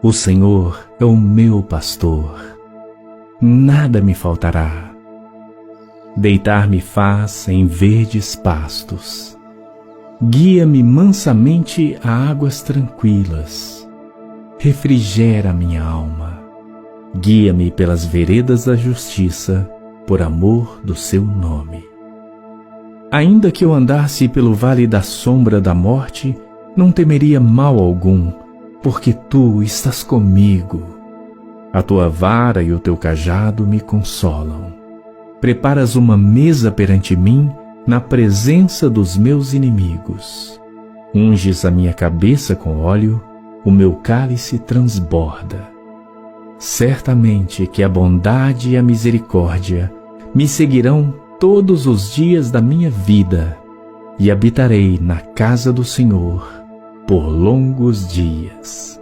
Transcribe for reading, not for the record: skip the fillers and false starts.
O Senhor é o meu pastor, nada me faltará. Deitar-me faz em verdes pastos, guia-me mansamente a águas tranquilas, refrigera minha alma, guia-me pelas veredas da justiça, por amor do seu nome. Ainda que eu andasse pelo vale da sombra da morte, não temeria mal algum, porque tu estás comigo. A tua vara e o teu cajado me consolam. Preparas uma mesa perante mim, na presença dos meus inimigos. Unges a minha cabeça com óleo, o meu cálice transborda. Certamente que a bondade e a misericórdia me seguirão todos os dias da minha vida, e habitarei na casa do Senhor por longos dias.